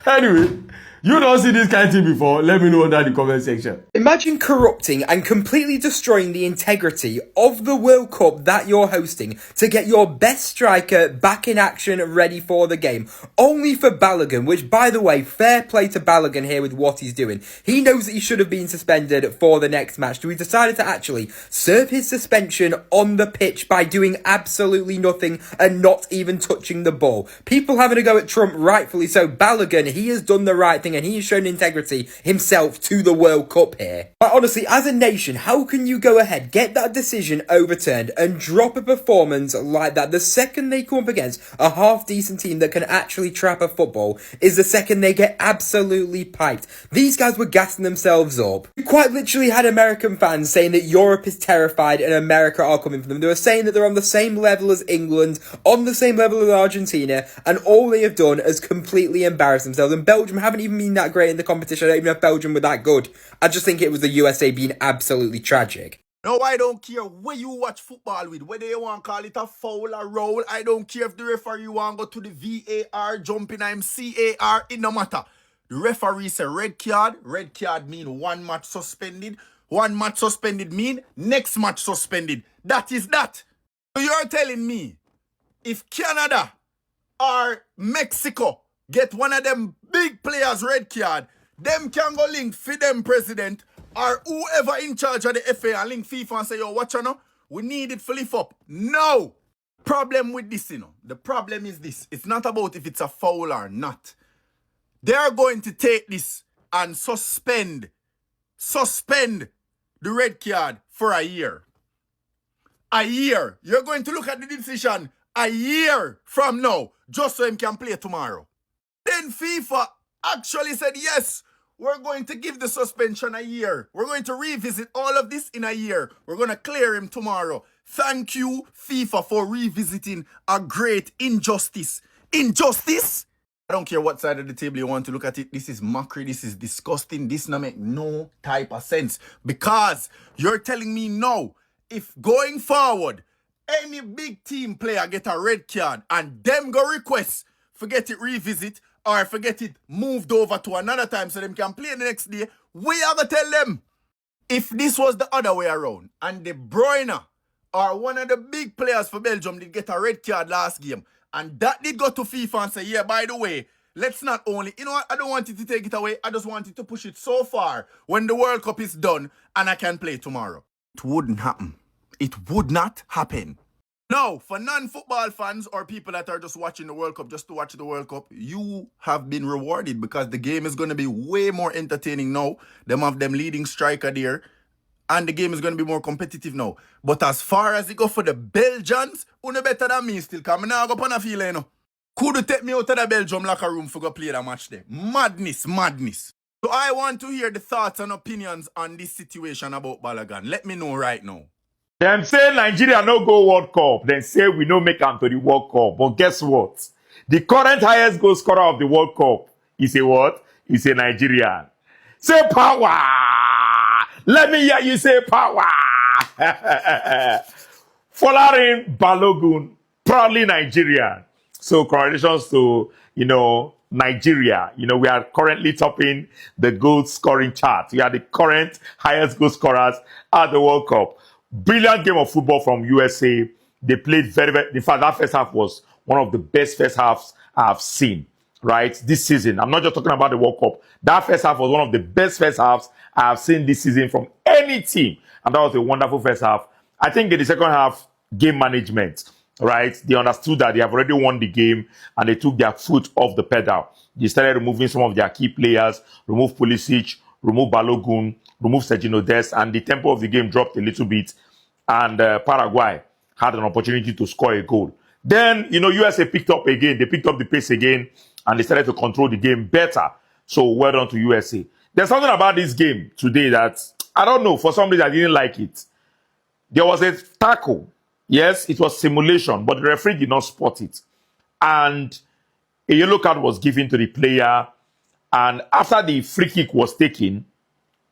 Anyway, you don't see this kind of thing before, let me know under the comment section. Imagine corrupting and completely destroying the integrity of the World Cup that you're hosting to get your best striker back in action ready for the game, only for Balogoal, which, by the way, fair play to Balogoal here with what he's doing. He knows that he should have been suspended for the next match, so he decided to actually serve his suspension on the pitch by doing absolutely nothing and not even touching the ball. People having a go at Trump, rightfully so. Balogoal, he has done the right thing and he has shown integrity himself to the World Cup here. But honestly, as a nation, how can you go ahead, get that decision overturned and drop a performance like that the second they come up against a half-decent team that can actually trap a football is the second they get absolutely piped? These guys were gassing themselves up. You quite literally had American fans saying that Europe is terrified and America are coming for them. They were saying that they're on the same level as England, on the same level as Argentina, and all they have done is completely embarrass themselves. And Belgium haven't even been that great in the competition. I don't even know if Belgium were that good. I just think it was the USA being absolutely tragic. No, I don't care where you watch football with, whether you want to call it a foul or roll. I don't care if the referee want to go to the VAR, jumping I'm CAR, it no matter. The referee say red card mean one match suspended. One match suspended mean next match suspended. That is that. So you're telling me if Canada or Mexico get one of them big players red card, them can go link for them president or whoever in charge of the FA and link FIFA and say, yo, watch out, we need it for lift up. No! Problem with this, the problem is this. It's not about if it's a foul or not. They're going to take this and suspend the red card for a year. A year. You're going to look at the decision a year from now, just so him can play tomorrow. Then FIFA actually said, yes, we're going to give the suspension a year. We're going to revisit all of this in a year. We're going to clear him tomorrow. Thank you, FIFA, for revisiting a great injustice. Injustice? I don't care what side of the table you want to look at it. This is mockery. This is disgusting. This not make no type of sense. Because you're telling me no. If going forward, any big team player get a red card and them go request, forget it revisit, or forget it moved over to another time so them can play the next day, we are going to tell them. If this was the other way around and De Bruyne or one of the big players for Belgium did get a red card last game and that did go to FIFA and say, yeah, by the way, let's not only, you know what, I don't want it to take it away. I just want it to push it so far when the World Cup is done and I can play tomorrow. It wouldn't happen. It would not happen. Now, for non-football fans or people that are just watching the World Cup just to watch the World Cup, you have been rewarded because the game is going to be way more entertaining now. Them have them leading striker there. And the game is going to be more competitive now. But as far as it go for the Belgians, who better than me still, because I now go on a feeling, you know. Could you take me out of the Belgium locker room for go play that match there? Madness, madness. So I want to hear the thoughts and opinions on this situation about Balogoal. Let me know right now. Them say Nigeria no go World Cup. Then say we no make am to the World Cup. But guess what? The current highest goal scorer of the World Cup is a what? Is a Nigerian. Say power! Let me hear you say power! Following Balogoal, proudly Nigerian. So congratulations to, Nigeria. We are currently topping the goal scoring chart. We are the current highest goal scorers at the World Cup. Brilliant game of football from USA. They played very, very... In fact, that first half was one of the best first halves I've seen, right, this season. I'm not just talking about the World Cup. That first half was one of the best first halves I've seen this season from any team. And that was a wonderful first half. I think in the second half, game management, right? They understood that they have already won the game and they took their foot off the pedal. They started removing some of their key players, remove Pulisic, remove Balogun, remove Sergio Dest, and the tempo of the game dropped a little bit. And Paraguay had an opportunity to score a goal. Then, USA picked up again. They picked up the pace again, and they started to control the game better. So, well done to USA. There's something about this game today that, I don't know, for some reason I didn't like it. There was a tackle. Yes, it was simulation, but the referee did not spot it. And a yellow card was given to the player. And after the free kick was taken,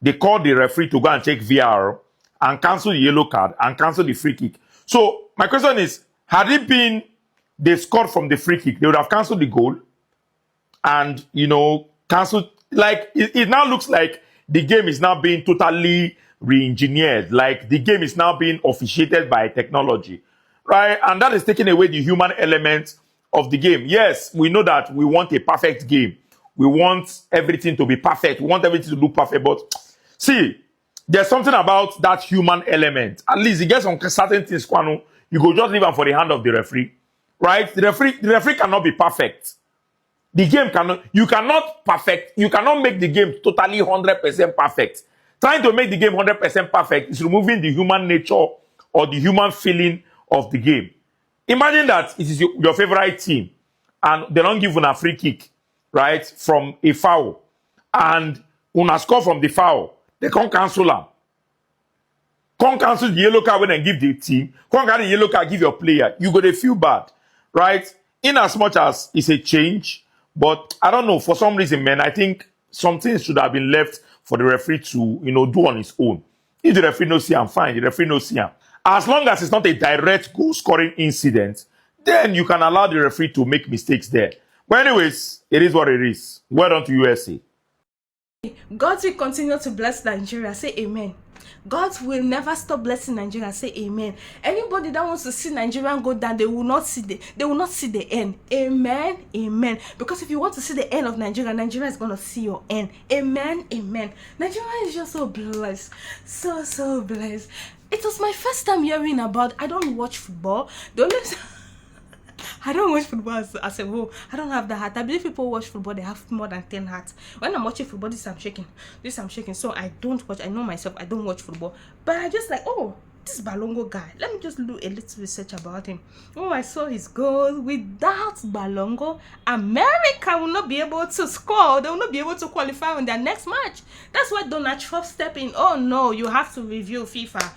they called the referee to go and check VAR and cancel the yellow card and cancel the free kick. So my question is, had it been they scored from the free kick, they would have cancelled the goal and cancel. Like it now looks like the game is now being totally re-engineered. Like the game is now being officiated by technology, right? And that is taking away the human element of the game. Yes, we know that we want a perfect game. We want everything to be perfect. We want everything to look perfect. But see, there's something about that human element. At least it gets on certain things, Kwano. You go just leave them for the hand of the referee, right? The referee cannot be perfect. The game cannot, you cannot make the game totally 100% perfect. Trying to make the game 100% perfect is removing the human nature or the human feeling of the game. Imagine that it is your favorite team and they don't give una free kick, right, from a foul, and una score from the foul. They can't cancel them. Can't cancel the yellow card when they give the team. Can't carry the yellow card, give your player. You go to feel bad, right? In as much as it's a change, but I don't know, for some reason, man, I think some things should have been left for the referee to, do on his own. If the referee knows him, fine. The referee knows him. As long as it's not a direct goal scoring incident, then you can allow the referee to make mistakes there. But anyways, it is what it is. Well done to USA. God will continue to bless Nigeria. Say amen. God will never stop blessing Nigeria. Say amen. Anybody that wants to see Nigeria go down, they will not see the end. Amen. Amen. Because if you want to see the end of Nigeria, Nigeria is gonna see your end. Amen. Amen. Nigeria is just so blessed. So blessed. It was my first time hearing about. I don't watch football. The only I don't watch football as a whole. I don't have the heart. I believe people watch football, they have more than 10 hearts. When I'm watching football, this I'm shaking. So I don't watch. I know myself, I don't watch football. But I just like, oh, this Balogoal guy. Let me just do a little research about him. Oh, I saw his goals. Without Balogoal, America will not be able to score. They will not be able to qualify on their next match. That's why Donald Trump stepped in. Oh no, you have to review FIFA.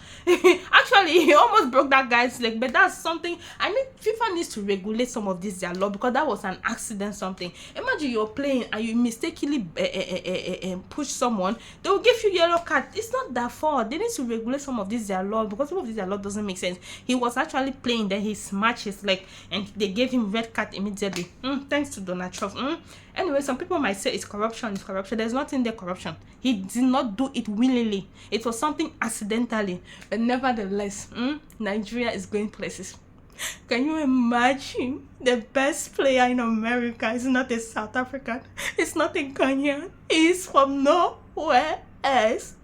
Actually, he almost broke that guy's leg, but that's something FIFA needs to regulate some of this their law, because that was an accident. Something. Imagine you're playing and you mistakenly push someone. They will give you yellow card. It's not their fault. They need to regulate some of this their law, because some of this their law doesn't make sense. He was actually playing, then he smashed his leg and they gave him red card immediately. Thanks to Donald Trump. Anyway, some people might say it's corruption. There's nothing there corruption. He did not do it willingly. It was something accidentally. But nevertheless, Nigeria is going places. Can you imagine? The best player in America is not a South African. It's not a Ghanaian. He's from nowhere else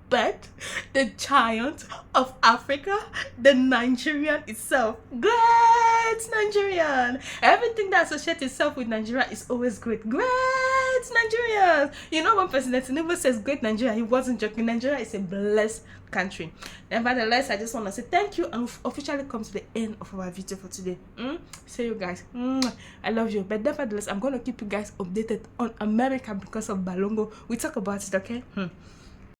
but the giant of Africa, the Nigerian itself. Great Nigerian! Everything that associates itself with Nigeria is always great. Great Nigerian! You know, when President Tinubu says great Nigeria, he wasn't joking. Nigeria is a blessed country. Nevertheless, I just want to say thank you, and we've officially come to the end of our video for today. See you guys. I love you. But nevertheless, I'm going to keep you guys updated on America because of Balogoal. We talk about it, okay?